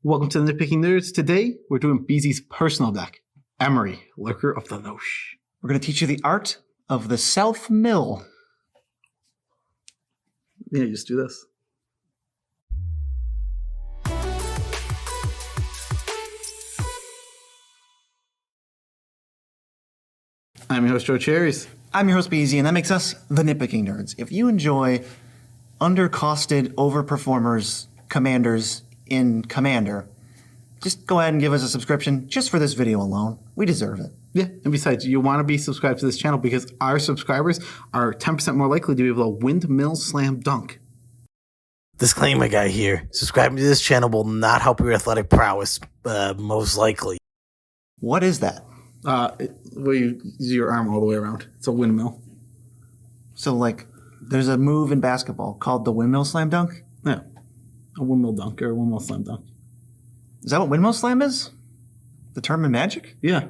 Welcome to the Nitpicking Nerds. Today, we're doing Beezy's personal deck, Emry, Lurker of the Loch. We're going to teach you the art of the self-mill. Yeah, just do this. I'm your host, Joe Cherries. I'm your host, Beezy, and that makes us the Nitpicking Nerds. If you enjoy undercosted overperformers, commanders in Commander, just go ahead and give us a subscription just for this video alone. We deserve it. Yeah, and besides, you want to be subscribed to this channel because our subscribers are 10% more likely to be able to windmill slam dunk. Disclaimer guy here. Subscribing to this channel will not help your athletic prowess, most likely. What is that? Where you use your arm all the way around. It's a windmill. So, like, there's a move in basketball called the windmill slam dunk? Yeah. A windmill dunk or a windmill slam dunk. Is that what windmill slam is? The term in Magic? Yeah.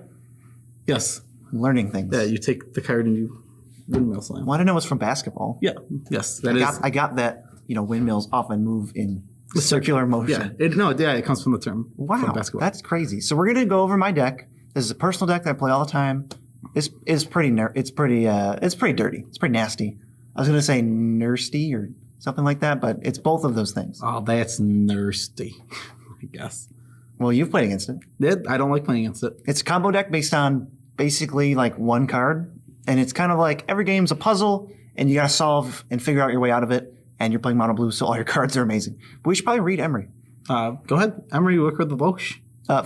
Yes. I'm learning things. Yeah, you take the card and you windmill slam. Well, I didn't know it was from basketball. Yeah. Yes. I got that, windmills often move in circular motion. Yeah. It comes from the term. Wow. From basketball. That's crazy. So we're going to go over my deck. This is a personal deck that I play all the time. It's pretty dirty. It's pretty nasty. I was going to say nursty or something like that, but it's both of those things. Oh, that's nursty, I guess. Well, you've played against it. Yeah, I don't like playing against it. It's a combo deck based on basically like one card, and it's kind of like every game's a puzzle, and you got to solve and figure out your way out of it, and you're playing mono blue, so all your cards are amazing. But we should probably read Emry. Go ahead. Emry, Lurker of the Loch.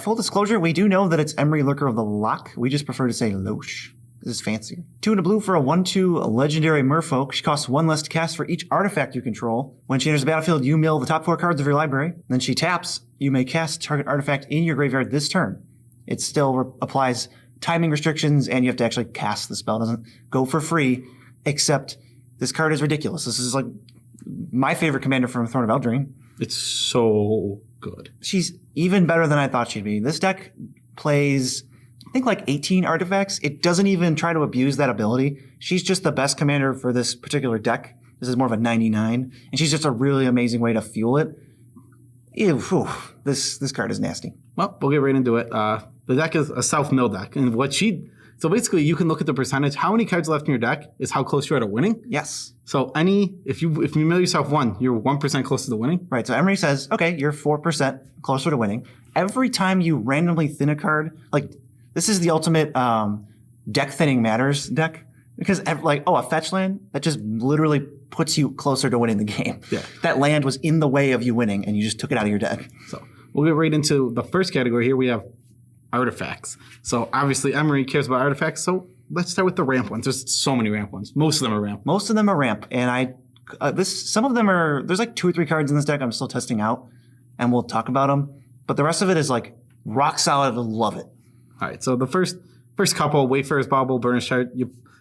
Full disclosure, we do know that it's Emry, Lurker of the Loch. We just prefer to say Loch. This is fancier. 2 and a blue for a 1/2 legendary merfolk. She costs 1 less to cast for each artifact you control. When she enters the battlefield, you mill the top 4 cards of your library. Then she taps. You may cast target artifact in your graveyard this turn. It still applies timing restrictions, and you have to actually cast the spell. It doesn't go for free, except this card is ridiculous. This is like my favorite commander from Throne of Eldraine. It's so good. She's even better than I thought she'd be. This deck plays, I think, like 18 artifacts. It doesn't even try to abuse that ability. She's just the best commander for this particular deck. This is more of a 99, and she's just a really amazing way to fuel it. Ew, this card is nasty. Well, we'll get right into it. The deck is a self-mill deck, and so basically you can look at the percentage. How many cards left in your deck is how close you are to winning. Yes. So if you mill yourself 1, you're 1% closer to winning. Right. So Emry says, okay, you're 4% closer to winning. Every time you randomly thin a card, like this is the ultimate deck thinning matters deck, because a fetch land that just literally puts you closer to winning the game. Yeah. That land was in the way of you winning, and you just took it out of your deck. So we'll get right into the first category here. We have artifacts. So obviously Emry cares about artifacts. So let's start with the ramp ones. There's so many ramp ones. Most of them are ramp. And some of them are, there's like 2 or 3 cards in this deck I'm still testing out, and we'll talk about them. But the rest of it is like rock solid. Love it. All right. So the first couple, Wayfarer's Bauble, Burnish Chart,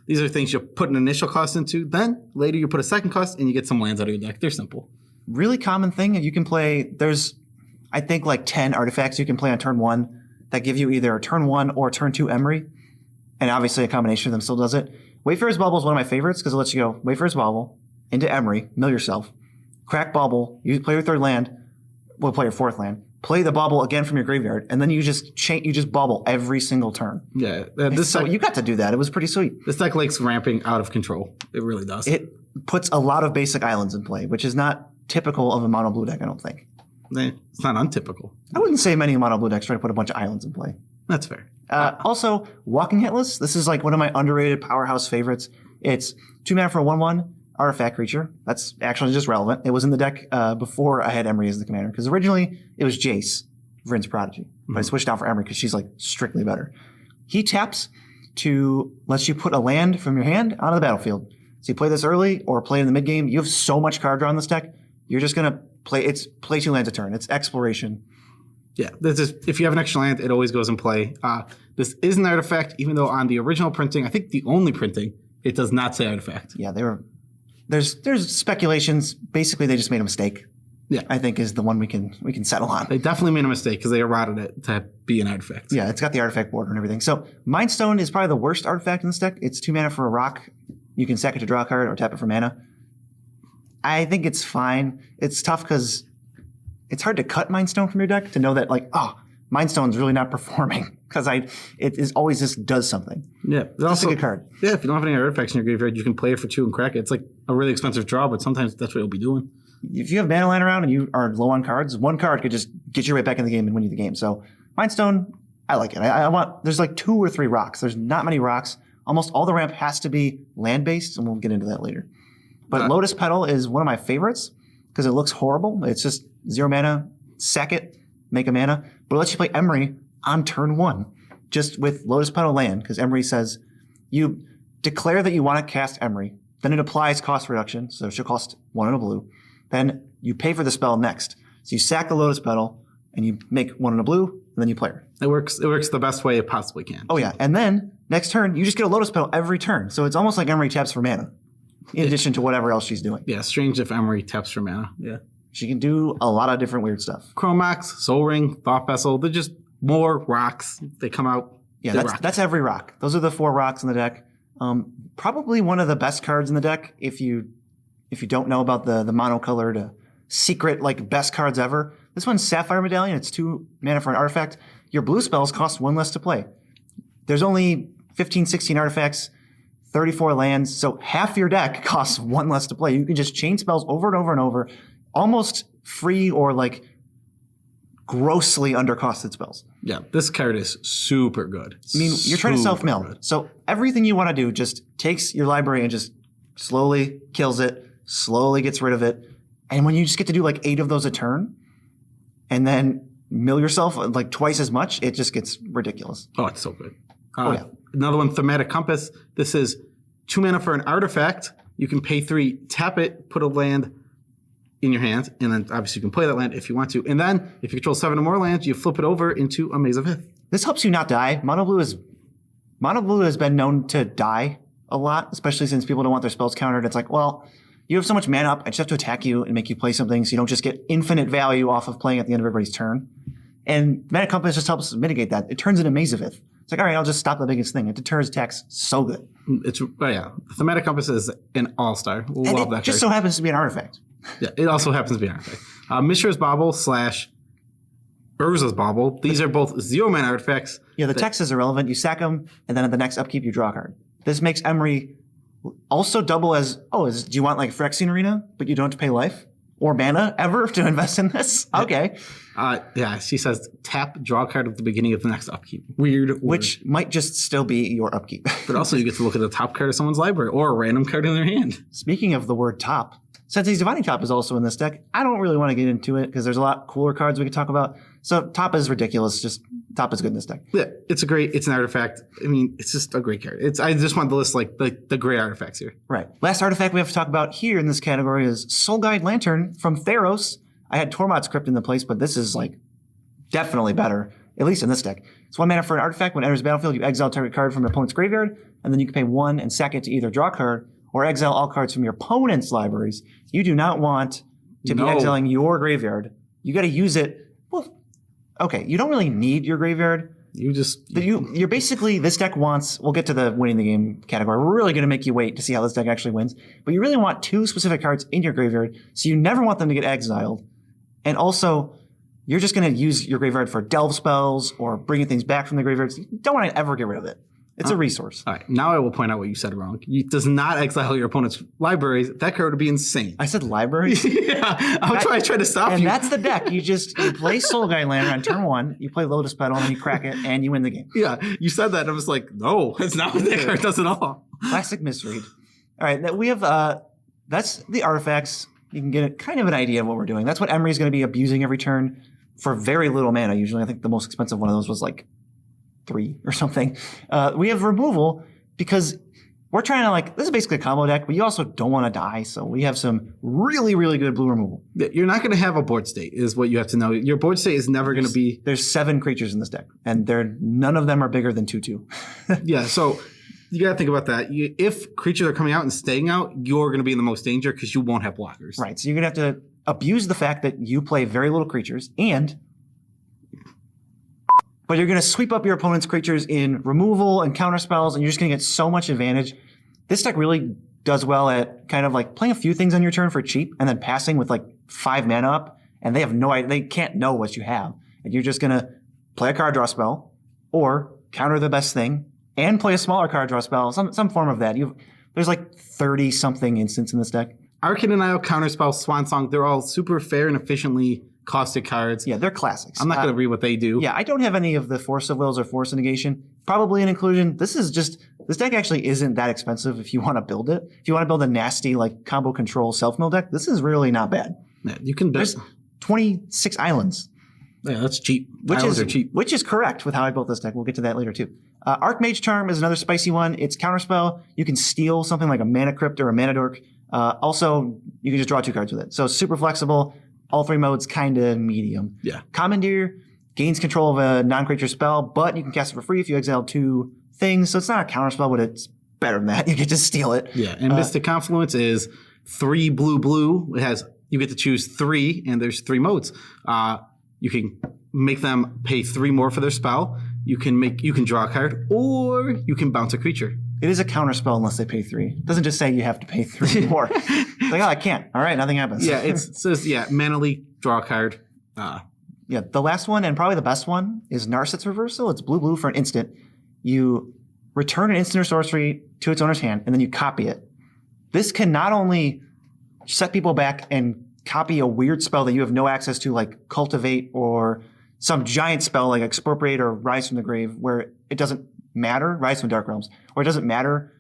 these are things you put an initial cost into. Then later you put a second cost and you get some lands out of your deck. They're simple. Really common thing. You can play, there's, I think, like 10 artifacts you can play on turn 1 that give you either a turn 1 or turn 2 Emry. And obviously a combination of them still does it. Wayfarer's Bauble is one of my favorites because it lets you go Wayfarer's Bauble into Emry, mill yourself, crack Bauble, you play your 3rd land, play your 4th land, play the Bauble again from your graveyard, and then you just Bauble every single turn. Yeah. You got to do that. It was pretty sweet. This deck likes ramping out of control. It really does. It puts a lot of basic islands in play, which is not typical of a mono blue deck, I don't think. It's not untypical. I wouldn't say many mono blue decks try to put a bunch of islands in play. That's fair. Also, Walking Hitless. This is like one of my underrated powerhouse favorites. It's 2 mana for a 1/1 artifact creature. That's actually just relevant. It was in the deck before I had Emry as the commander, because originally it was Jace, Vryn's Prodigy. But I switched out for Emry because she's like strictly better. He taps to let you put a land from your hand onto the battlefield. So you play this early or play in the mid game. You have so much card draw on this deck. You're just going to play 2 lands a turn. It's exploration. Yeah, if you have an extra land, it always goes in play. This is an artifact, even though on the original printing, I think the only printing, it does not say artifact. Yeah, there's speculations. Basically, they just made a mistake. Yeah, I think is the one we can settle on. They definitely made a mistake because they eroded it to be an artifact. Yeah, it's got the artifact border and everything. So Mind Stone is probably the worst artifact in this deck. It's 2 mana for a rock. You can sack it to draw a card or tap it for mana. I think it's fine. It's tough because it's hard to cut Mind Stone from your deck to know that like, oh, Mind Stone's really not performing because it is always just does something. Yeah. It's also a good card. Yeah, if you don't have any artifacts in your graveyard, you can play it for 2 and crack it. It's like a really expensive draw, but sometimes that's what you'll be doing. If you have mana lying around and you are low on cards, one card could just get you right back in the game and win you the game. So Mind Stone, I like it. I want, there's like 2 or 3 rocks. There's not many rocks. Almost all the ramp has to be land-based, and we'll get into that later. But Lotus Petal is one of my favorites because it looks horrible. It's just 0 mana, sack it, make a mana. But it lets you play Emry on turn 1, just with Lotus Petal land, because Emry says you declare that you want to cast Emry, then it applies cost reduction, so it should cost 1 and a blue. Then you pay for the spell next. So you sack the Lotus Petal, and you make 1 and a blue, and then you play her. It works the best way it possibly can. Oh yeah, and then next turn, you just get a Lotus Petal every turn. So it's almost like Emry taps for mana, in addition to whatever else she's doing. Yeah, strange if Emry taps for mana. Yeah. She can do a lot of different weird stuff. Chromax, Soul Ring, Thought Vessel, they're just more rocks. They come out. Yeah, that's every rock. Those are the 4 rocks in the deck. Probably one of the best cards in the deck if you don't know about the monocolored secret like best cards ever. This one's Sapphire Medallion. It's 2 mana for an artifact. Your blue spells cost 1 less to play. There's only 15, 16 artifacts, 34 lands, so half your deck costs 1 less to play. You can just chain spells over and over and over, almost free or like grossly undercosted spells. Yeah, this card is super good. I mean, you're trying to self-mill. So everything you want to do just takes your library and just slowly kills it, slowly gets rid of it. And when you just get to do like 8 of those a turn and then mill yourself like twice as much, it just gets ridiculous. Oh, it's so good. Yeah. Another one, Thematic Compass. This is 2 mana for an artifact. You can pay 3, tap it, put a land in your hand, and then obviously you can play that land if you want to. And then if you control 7 or more lands, you flip it over into a Maze of Ith. This helps you not die. Mono blue has been known to die a lot, especially since people don't want their spells countered. It's like, well, you have so much mana up, I just have to attack you and make you play something so you don't just get infinite value off of playing at the end of everybody's turn. And Thematic Compass just helps mitigate that. It turns into Maze of Ith. It's like, all right, I'll just stop the biggest thing. It deters attacks so good. Yeah. Thematic Compass is an all-star. Love that card. Just so happens to be an artifact. Yeah, it also happens to be an artifact. Mishra's Bauble / Urza's Bauble. These are both 0 mana artifacts. Yeah, the text is irrelevant. You sack them, and then at the next upkeep, you draw a card. This makes Emry also double as, do you want like Phyrexian Arena, but you don't have to pay life? Or mana ever to invest in this? Okay. Yeah, she says tap, draw a card at the beginning of the next upkeep. Weird. Which might just still be your upkeep. But also you get to look at the top card of someone's library or a random card in their hand. Speaking of the word top, Sensei's Divining Top is also in this deck. I don't really want to get into it because there's a lot cooler cards we could talk about. So top is ridiculous. Just top is good in this deck. Yeah, it's an artifact. I mean, it's just a great card. I just want to list like the great artifacts here. Right. Last artifact we have to talk about here in this category is Soul Guide Lantern from Theros. I had Tormod's Crypt in the place, but this is like definitely better, at least in this deck. It's 1 mana for an artifact. When it enters the battlefield, you exile target card from your opponent's graveyard, and then you can pay 1 and sack it to either draw a card or exile all cards from your opponent's libraries. You do not want to be exiling your graveyard. You got to use it. Well, okay, you don't really need your graveyard. You're basically, this deck wants, we'll get to the winning the game category. We're really going to make you wait to see how this deck actually wins. But you really want 2 specific cards in your graveyard, so you never want them to get exiled. And also, you're just going to use your graveyard for delve spells or bringing things back from the graveyards. You don't want to ever get rid of it. It's a resource. All right. Now I will point out what you said wrong. It does not exile your opponent's libraries. That card would be insane. I said libraries? Yeah. I try to stop you. And that's the deck. You play Soul Guide Lantern on turn 1, you play Lotus Petal, and you crack it, and you win the game. Yeah. You said that, and I was like, no, that's not what that card does at all. Classic misread. All right. We have, that's the artifacts. You can get kind of an idea of what we're doing. That's what Emry is going to be abusing every turn for very little mana, usually. I think the most expensive one of those was like 3 or something. We have removal because we're trying to this is basically a combo deck, but you also don't want to die. So we have some really, really good blue removal. You're not going to have a board state is what you have to know. Your board state is never going to be. There's 7 creatures in this deck, and none of them are bigger than 2/2. Yeah. So you got to think about that. If creatures are coming out and staying out, you're going to be in the most danger because you won't have blockers. Right. So you're going to have to abuse the fact that you play very little creatures but you're going to sweep up your opponent's creatures in removal and counter spells, and you're just going to get so much advantage. This deck really does well at kind of playing a few things on your turn for cheap and then passing with 5 mana up and they have no idea. They can't know what you have, and you're just gonna play a card draw spell, or counter the best thing, and play a smaller card draw spell. Some form of that. There's like 30 something instants in this deck. Arcane Denial, Counterspell, Swan Song, they're all super fair and efficiently costed cards. Yeah, they're classics. I'm not going to read what they do. Yeah, I don't have any of the Force of Wills or Force of Negation. Probably an inclusion. This deck actually isn't that expensive if you want to build it. If you want to build a nasty like combo control self-mill deck, this is really not bad. Yeah, you can There's 26 islands. Yeah, that's cheap. Islands are cheap. Which is correct with how I built this deck. We'll get to that later too. Archmage Charm is another spicy one. It's counterspell. You can steal something like a Mana Crypt or a Mana Dork. Also, you can just draw 2 cards with it. So super flexible. All 3 modes, kind of medium. Yeah. Commandeer gains control of a non-creature spell, but you can cast it for free if you exile 2 things. So it's not a counterspell, but it's better than that. You can just steal it. Yeah, and Mystic Confluence is 3 blue. You get to choose 3, and there's 3 modes. You can make them pay 3 more for their spell. You can draw a card, or you can bounce a creature. It is a counterspell unless they pay 3. It doesn't just say you have to pay 3 more. It's like, oh, I can't. All right, nothing happens. Yeah, it says, Mana Leak, draw a card. Yeah, the last one, and probably the best one, is Narset's Reversal. It's blue for an instant. You return an instant or sorcery to its owner's hand, and then you copy it. This can not only set people back and copy a weird spell that you have no access to, like Cultivate or some giant spell like Expropriate or Rise from the Grave, where it doesn't matter, Rise from Dark Realms, where it doesn't matter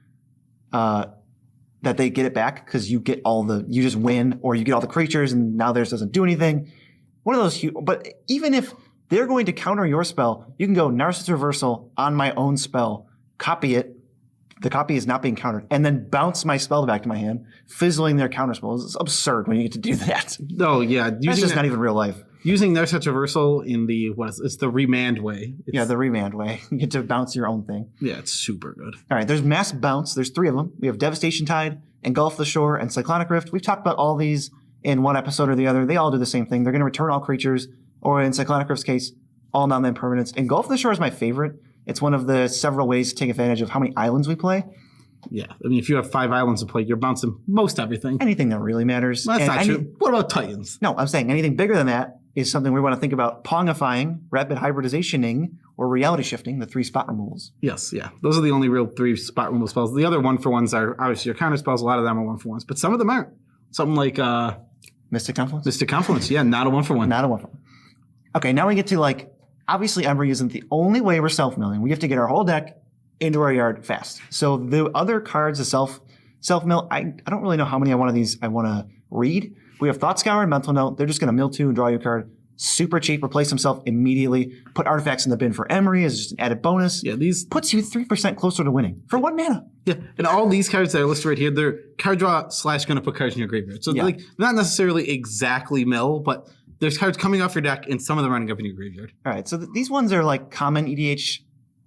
that they get it back because you just win, or you get all the creatures and now theirs doesn't do anything. One of those, but even if they're going to counter your spell, you can go Narset's Reversal on my own spell, copy it. The copy is not being countered, and then bounce my spell back to my hand, fizzling their counter spells. It's absurd when you get to do that. Oh, yeah. That's just not even real life. Using Narset's Reversal in it's the remand way. The remand way. You get to bounce your own thing. Yeah, it's super good. All right, there's Mass Bounce. There's 3 of them. We have Devastation Tide, Engulf the Shore, and Cyclonic Rift. We've talked about all these in one episode or the other. They all do the same thing. They're going to return all creatures, or in Cyclonic Rift's case, all non-land permanents. Engulf the Shore is my favorite. It's one of the several ways to take advantage of how many islands we play. Yeah, I mean, if you have 5 islands to play, you're bouncing most everything. Anything that really matters. Well, that's not true. What about Titans? No, I'm saying anything bigger than that is something we want to think about pongifying, rapid hybridizationing, or reality shifting, the 3 spot removals. Yes, yeah. Those are the only real 3 spot removal spells. The other 1-for-1s are obviously your counter spells. A lot of them are 1-for-1s, but some of them aren't. Something like Mystic Confluence? Mystic Confluence, yeah, not a 1-for-1. Not a 1-for-1. Okay, now we get to obviously Emry isn't the only way we're self-milling. We have to get our whole deck into our yard fast. So the other cards, the self-mill, I don't really know how many of these I want to read. We have Thought Scour and Mental Note. They're just going to mill 2 and draw your card. Super cheap. Replace himself immediately. Put artifacts in the bin for Emry as just an added bonus. Yeah, these puts you 3% closer to winning for 1 mana. Yeah, and all these cards that are listed right here, they're card draw / going to put cards in your graveyard. So not necessarily exactly mill, but there's cards coming off your deck, and some of them are ending up in your graveyard. All right, so these ones are common EDH,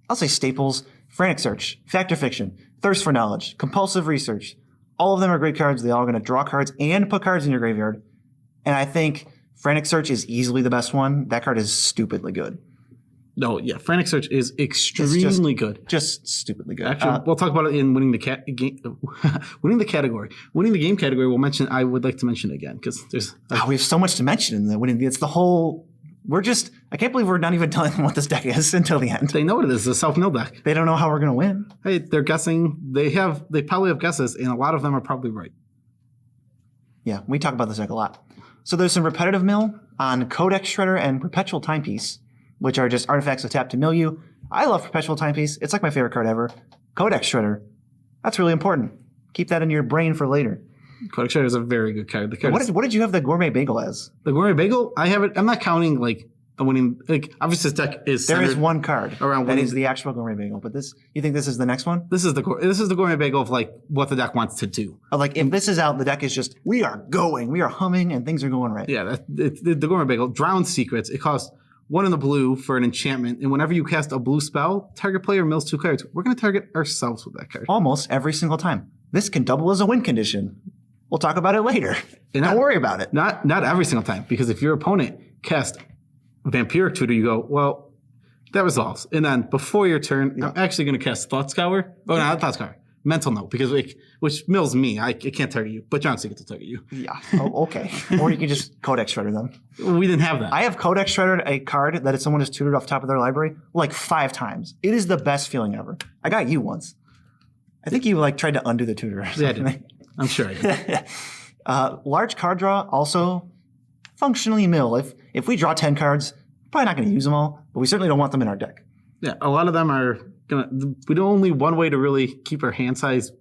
I'll say staples. Frantic Search, Fact or Fiction, Thirst for Knowledge, Compulsive Research. All of them are great cards. They're all going to draw cards and put cards in your graveyard. And I think Frantic Search is easily the best one. That card is stupidly good. No, yeah, Frantic Search is extremely good. Just stupidly good. Actually, we'll talk about it in winning the category. Winning the game category, I would like to mention it again, because there's... we have so much to mention in the winning. It's the whole... I can't believe we're not even telling them what this deck is until the end. They know what it is. It's a self-mill deck. They don't know how we're going to win. Hey, they're guessing. They probably have guesses, and a lot of them are probably right. Yeah, we talk about this deck a lot. So there's some repetitive mill on Codex Shredder and Perpetual Timepiece, which are just artifacts that tap to mill you. I love Perpetual Timepiece. It's my favorite card ever. Codex Shredder, that's really important. Keep that in your brain for later. Codex Shredder is a very good card. What did you have the Gourmet Bagel as? The Gourmet Bagel, I have it. I'm not counting the winning. Obviously, this deck is. There is one card around that is the actual Gourmet Bagel, but you think this is the next one? This is the Gourmet Bagel of what the deck wants to do. If this is out, the deck is just we are humming, and things are going right. Yeah, the Gourmet Bagel. Drown Secrets. It costs 1 in the blue for an enchantment, and whenever you cast a blue spell, target player mills 2 cards. We're going to target ourselves with that card almost every single time. This can double as a win condition. We'll talk about it later. And don't worry about it. Not every single time, because if your opponent casts Vampiric Tutor, you go, well, that resolves. And then before your turn, I'm actually going to cast Thought Scour. Oh, not Thought Scour. mental note, because which mills me. I can't target you, but John Secret will target you. Yeah. Oh, okay. Or you can just Codex Shredder them. We didn't have that. I have Codex Shreddered a card that if someone has tutored off the top of their library like 5 times. It is the best feeling ever. I got you once. I think you like tried to undo the tutor or something. Yeah, I did. I'm sure I did. Large card draw also functionally mill. If we draw 10 cards, probably not going to use them all, but we certainly don't want them in our deck. Yeah, a lot of them are we do only one way to really keep our hand size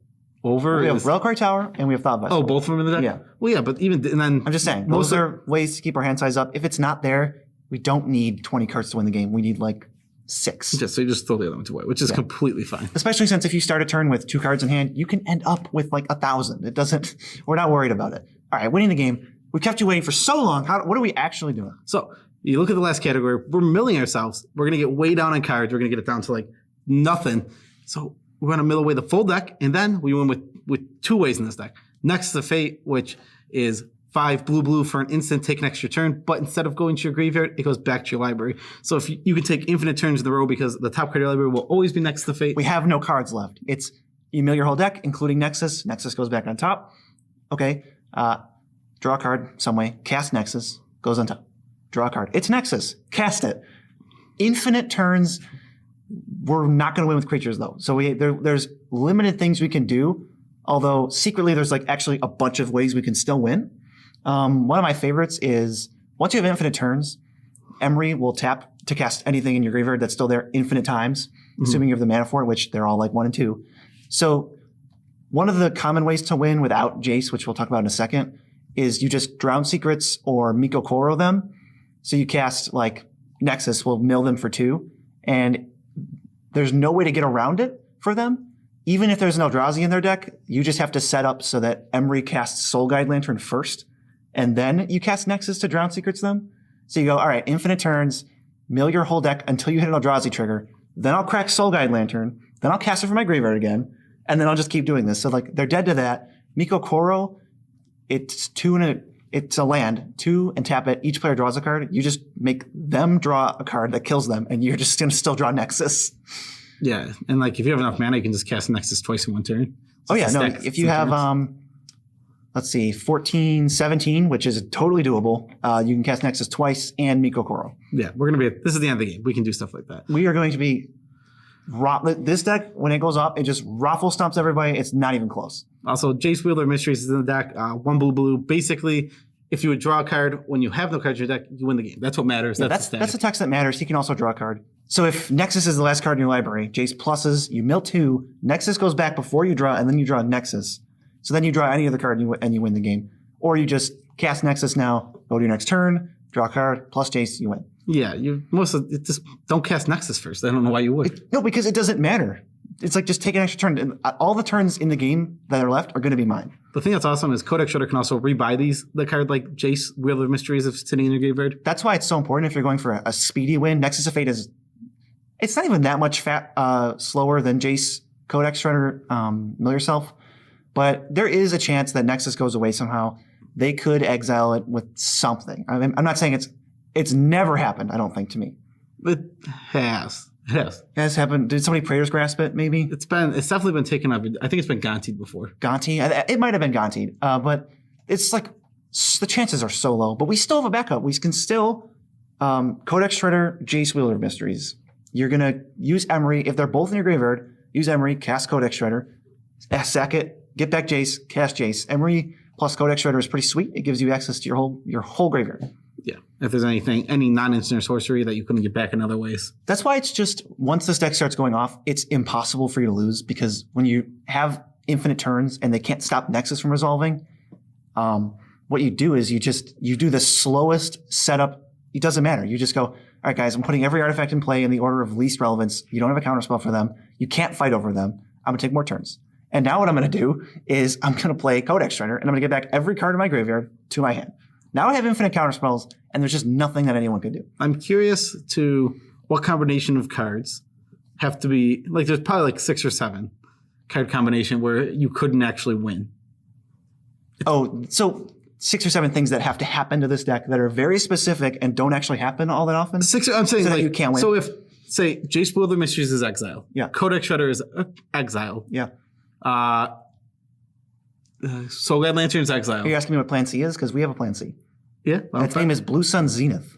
over. We have Reliquary Tower and we have Thought Vessel. Oh, both of them in the deck? Yeah. Well, yeah, but even and then I'm just saying, those are ways to keep our hand size up. If it's not there, we don't need 20 cards to win the game. We need like 6. so you just throw the other ones away, which is completely fine. Especially since if you start a turn with 2 cards in hand, you can end up with like 1,000. It doesn't. We're not worried about it. All right, winning the game. We kept you waiting for so long. What are we actually doing? So you look at the last category. We're milling ourselves. We're going to get way down on cards. We're going to get it down to like nothing. So we're going to mill away the full deck, and then we win with 2 ways in this deck. Next to Fate, which is 5 blue for an instant, take an extra turn, but instead of going to your graveyard, it goes back to your library. So if you can take infinite turns in a row because the top card of your library will always be next to Fate. We have no cards left. It's you mill your whole deck, including Nexus. Nexus goes back on top. Okay. Draw a card some way. Cast Nexus. Goes on top. Draw a card. It's Nexus. Cast it. Infinite turns. We're not going to win with creatures though. So there's limited things we can do. Although secretly there's like actually a bunch of ways we can still win. One of my favorites is once you have infinite turns, Emry will tap to cast anything in your graveyard that's still there infinite times, assuming you have the mana for it, which they're all like 1 and 2. So one of the common ways to win without Jace, which we'll talk about in a second, is you just Drown Secrets or Miko Koro them. So you cast like Nexus, will mill them for 2, and there's no way to get around it for them. Even if there's an Eldrazi in their deck, you just have to set up so that Emry casts Soul Guide Lantern first, and then you cast Nexus to Drown Secrets them. So you go, all right, infinite turns, mill your whole deck until you hit an Eldrazi trigger, then I'll crack Soul Guide Lantern, then I'll cast it from my graveyard again, and then I'll just keep doing this. So like they're dead to that. Miko Koro, it's a land, 2 and tap it. Each player draws a card. You just make them draw a card that kills them, and you're just going to still draw Nexus. Yeah, and like if you have enough mana, you can just cast Nexus twice in 1 turn. Oh yeah, no. If you have, let's see, 14, 17, which is totally doable, you can cast Nexus twice and Miko Koro. Yeah, we're going to be. This is the end of the game. We can do stuff like that. We are going to be. This deck, when it goes up, it just raffle stomps everybody. It's not even close. Also, Jace Wheeler Mysteries is in the deck. 1 blue. Basically, if you would draw a card when you have no cards in your deck, you win the game. That's what matters. Yeah, that's the text that matters. He can also draw a card. So if Nexus is the last card in your library, Jace pluses, you mill 2, Nexus goes back before you draw, and then you draw Nexus. So then you draw any other card and you win the game. Or you just cast Nexus now, go to your next turn, draw a card, plus Jace, you win. Yeah, just don't cast Nexus first. I don't know why you would. No, because it doesn't matter. It's like just take an extra turn. And all the turns in the game that are left are going to be mine. The thing that's awesome is Codex Shredder can also rebuy the card like Jace, Wheel of Mysteries, if it's sitting in your graveyard. That's why it's so important if you're going for a speedy win. Nexus of Fate it's not even that much slower than Jace, Codex Shredder, mill yourself. But there is a chance that Nexus goes away somehow. They could exile it with something. I mean, I'm not saying it's never happened, I don't think, to me. It has. It has happened. Did somebody Praetor's Grasp it, maybe? It's definitely been taken up. I think it's been Gontied before. Gonti? It might have been Gontied. But it's like the chances are so low. But we still have a backup. We can still Codex Shredder, Jace Wheeler of Mysteries. You're going to use Emry. If they're both in your graveyard, use Emry, cast Codex Shredder, sack it, get back Jace, cast Jace. Emry plus Codex Shredder is pretty sweet. It gives you access to your whole graveyard. Yeah. If there's any non-instant sorcery that you couldn't get back in other ways. That's why it's just, once this deck starts going off, it's impossible for you to lose, because when you have infinite turns and they can't stop Nexus from resolving, what you do is you do the slowest setup. It doesn't matter. You just go, all right, guys, I'm putting every artifact in play in the order of least relevance. You don't have a counterspell for them. You can't fight over them. I'm going to take more turns. And now what I'm going to do is I'm going to play Codex Shredder, and I'm going to get back every card in my graveyard to my hand. Now I have infinite counterspells, and there's just nothing that anyone can do. I'm curious to what combination of cards have to be, like there's probably like 6 or 7 card combination where you couldn't actually win. So 6 or 7 things that have to happen to this deck that are very specific and don't actually happen all that often? I'm saying so like, that you can't win. So if, say, Jace Wheel of Mysteries is exile. Yeah. Codex Shredder is exile. Yeah. Soul Guide Lantern's Exile. Are you asking me what Plan C is? Because we have a Plan C. Yeah. Well, Its name is Blue Sun Zenith.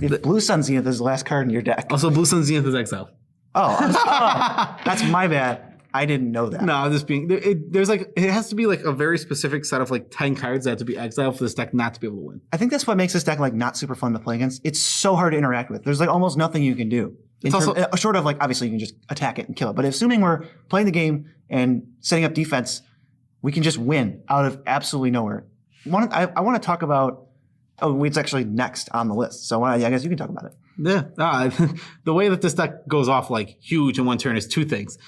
If Blue Sun Zenith is the last card in your deck. Also, Blue Sun Zenith is Exile. That's my bad. I didn't know that. No, I'm just being there's like it has to be like a very specific set of like 10 cards that have to be exiled for this deck not to be able to win. I think that's what makes this deck like not super fun to play against. It's so hard to interact with. There's like almost nothing you can do. Short of like obviously you can just attack it and kill it. But assuming we're playing the game and setting up defense, we can just win out of absolutely nowhere. I want to talk about. Oh, it's actually next on the list. So I guess you can talk about it. Yeah. The way that this deck goes off like huge in one turn is two things.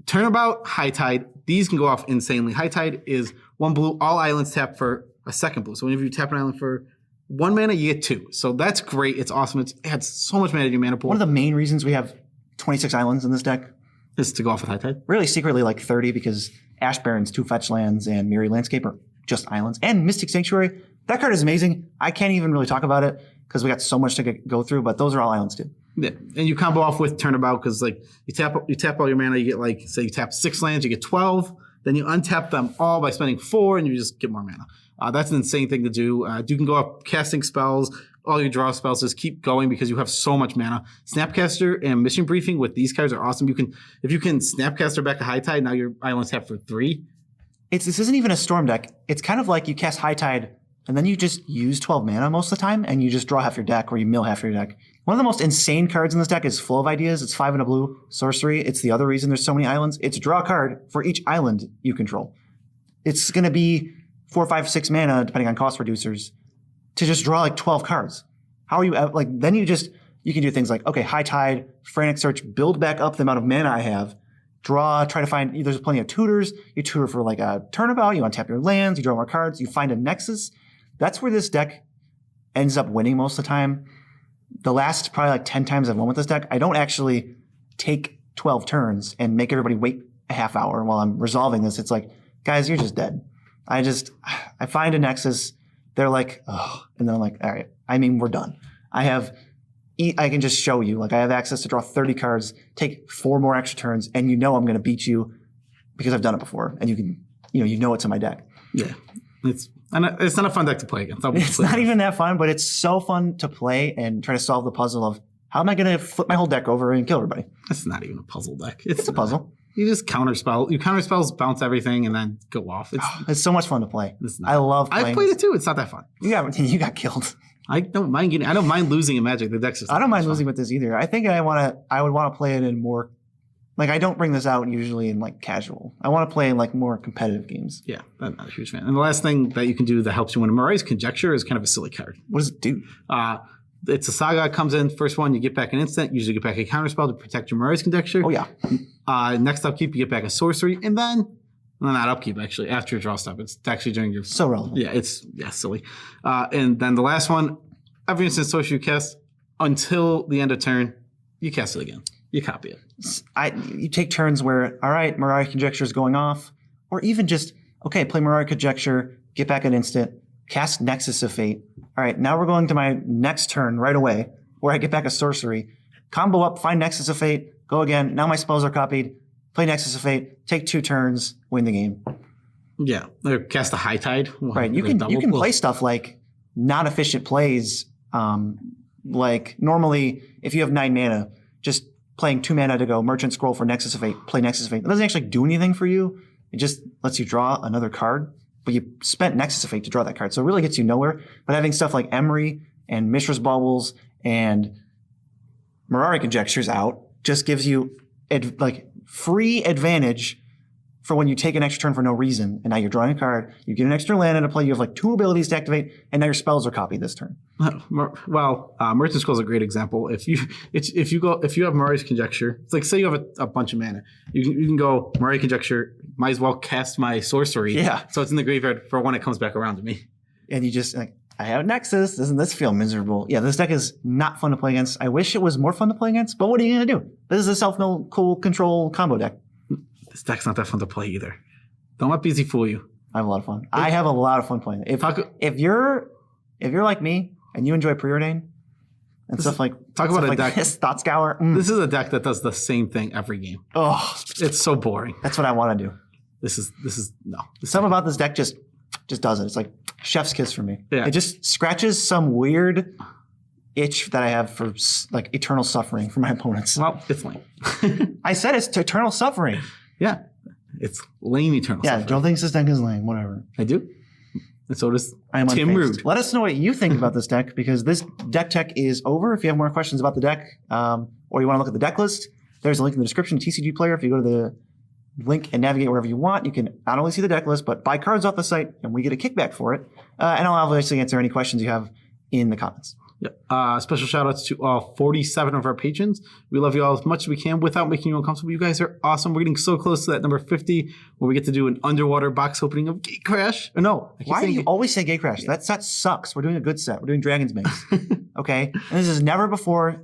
Turnabout, High Tide. These can go off insanely. High Tide is 1 blue, all islands tap for a 2nd blue. So whenever you tap an island for 1 mana, you get 2. So that's great. It's awesome. It adds so much mana to your mana pool. One of the main reasons we have 26 islands in this deck is to go off with High Tide. Really secretly like 30 because Ash Barrens, 2 fetch lands, and Mirror Landscape are just islands. And Mystic Sanctuary. That card is amazing. I can't even really talk about it because we got so much to go through, but those are all islands too. Yeah, and you combo off with Turnabout because like you tap all your mana, you get like say you tap 6 lands, you get 12. Then you untap them all by spending 4, and you just get more mana. That's an insane thing to do. You can go up casting spells, all your draw spells just keep going because you have so much mana. Snapcaster and Mission Briefing with these cards are awesome. If you can Snapcaster back a High Tide, now your islands tap for 3. This isn't even a Storm deck. It's kind of like you cast High Tide and then you just use 12 mana most of the time, and you just draw half your deck or you mill half your deck. One of the most insane cards in this deck is Flow of Ideas. It's 5 and a blue, sorcery. It's the other reason there's so many islands. It's draw a card for each island you control. It's going to be 4, 5, 6 mana, depending on cost reducers, to just draw like 12 cards. How are you, like, then you can do things like, okay, High Tide, Frantic Search, build back up the amount of mana I have, draw, try to find, there's plenty of tutors. You tutor for like a turnabout, you untap your lands, you draw more cards, you find a Nexus. That's where this deck ends up winning most of the time. The last probably like 10 times I've won with this deck, I don't actually take 12 turns and make everybody wait a half hour while I'm resolving this. It's like, guys, you're just dead. I find a Nexus. They're like, oh, and then I'm like, all right, we're done. I can just show you, like I have access to draw 30 cards, take 4 more extra turns, and I'm going to beat you because I've done it before. And you know it's in my deck. Yeah. It's not a fun deck to play against. It's not even that fun, but it's so fun to play and try to solve the puzzle of how am I going to flip my whole deck over and kill everybody? It's not even a puzzle deck. It's a puzzle. You just counterspell. You counterspells, bounce everything, and then go off. It's so much fun to play. I love playing. I've played it too. It's not that fun. You got killed. I don't mind losing in Magic. The deck's just I don't mind losing with this either. I think I would want to play it in more. Like, I don't bring this out usually in, like, casual. I want to play in, like, more competitive games. Yeah, I'm not a huge fan. And the last thing that you can do that helps you win Mirai's Conjecture is kind of a silly card. What does it do? It's a Saga. It comes in. First one, you get back an instant. Usually get back a counterspell to protect your Mirai's Conjecture. Oh, yeah. Next upkeep, you get back a sorcery. And then, well, not upkeep, actually. After your draw step. It's actually during your... So relevant. Yeah, silly. And then the last one, every instant sorcery you cast until the end of turn, you cast it again. You copy it. You take turns where, all right, Mirai's Conjecture is going off, or even just, okay, play Mirai's Conjecture, get back an instant, cast Nexus of Fate. All right, now we're going to my next turn right away, where I get back a sorcery, combo up, find Nexus of Fate, go again. Now my spells are copied, play Nexus of Fate, take 2 turns, win the game. Yeah, or cast a High Tide. Right, you can play stuff like non-efficient plays. Like normally, if you have 9 mana, just playing 2 mana to go Merchant Scroll for Nexus of Fate, play Nexus of Fate. That doesn't actually do anything for you. It just lets you draw another card, but you spent Nexus of Fate to draw that card. So it really gets you nowhere. But having stuff like Emry and Mishra's Baubles and Mirai's Conjectures out just gives you free advantage for when you take an extra turn for no reason, and now you're drawing a card, you get an extra land into play, you have like 2 abilities to activate, and now your spells are copied this turn. Well, Merchant Scroll is a great example. If you have Mirai's Conjecture, it's like say you have a bunch of mana, you can go Mirai's Conjecture, might as well cast my sorcery. Yeah. So it's in the graveyard for when it comes back around to me. And you just like, I have Nexus. Doesn't this feel miserable? Yeah, this deck is not fun to play against. I wish it was more fun to play against, but what are you gonna do? This is a self-mill cool control combo deck. This deck's not that fun to play either. Don't let Beezy fool you. I have a lot of fun. I have a lot of fun playing it. If you're like me and you enjoy Preordain and stuff like deck. This, Thought Scour. This is a deck that does the same thing every game. Oh, it's so boring. That's what I want to do. This is no. Something about this deck just doesn't. It's like chef's kiss for me. Yeah. It just scratches some weird itch that I have for like eternal suffering for my opponents. Well, it's lame. I said it's eternal suffering. Yeah, it's lame eternal. Yeah, suffering. Joel thinks this deck is lame. Whatever. I do. And so does I am Tim unfazed. Rude. Let us know what you think about this deck because this deck tech is over. If you have more questions about the deck or you want to look at the deck list, there's a link in the description, TCG Player. If you go to the link and navigate wherever you want, you can not only see the deck list, but buy cards off the site, and we get a kickback for it. And I'll obviously answer any questions you have in the comments. Yeah. Special shout outs to all 47 of our patrons. We love you all as much as we can without making you uncomfortable. You guys are awesome. We're getting so close to that number 50 where we get to do an underwater box opening of Gate Crash. Or no. Why do you always say Gate Crash? That set sucks. We're doing a good set. We're doing Dragon's Maze. Okay? And this is never before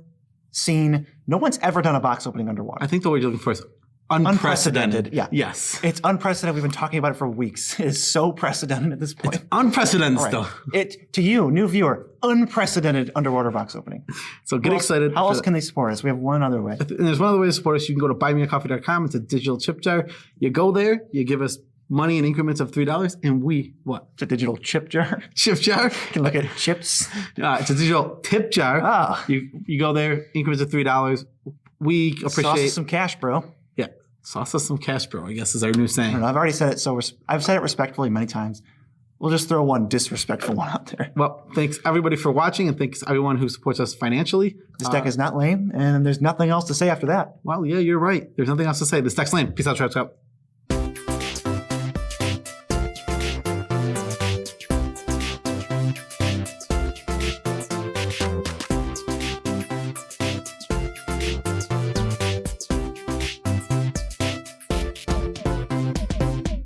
seen. No one's ever done a box opening underwater. I think the word you're looking for is unprecedented. Yeah. Yes. It's unprecedented. We've been talking about it for weeks. It is so precedented at this point. It's unprecedented All right. still. To you, new viewer, unprecedented underwater box opening. So get excited. How else can they support us? We have one other way. And there's one other way to support us. You can go to buymeacoffee.com. It's a digital chip jar. You go there, you give us money in increments of $3, and we, what? It's a digital chip jar. Chip jar. You can look at chips. It's a digital tip jar. Ah. You go there, increments of $3. We appreciate Sauce us some cash, bro. Yeah. Sauce us some cash, bro, I guess is our new I saying. don't know. I've already said it, so I've said it respectfully many times. We'll just throw one disrespectful one out there. Well, thanks everybody for watching, and thanks everyone who supports us financially. This deck is not lame, and there's nothing else to say after that. Well, yeah, you're right. There's nothing else to say. This deck's lame. Peace out, Trap Scout.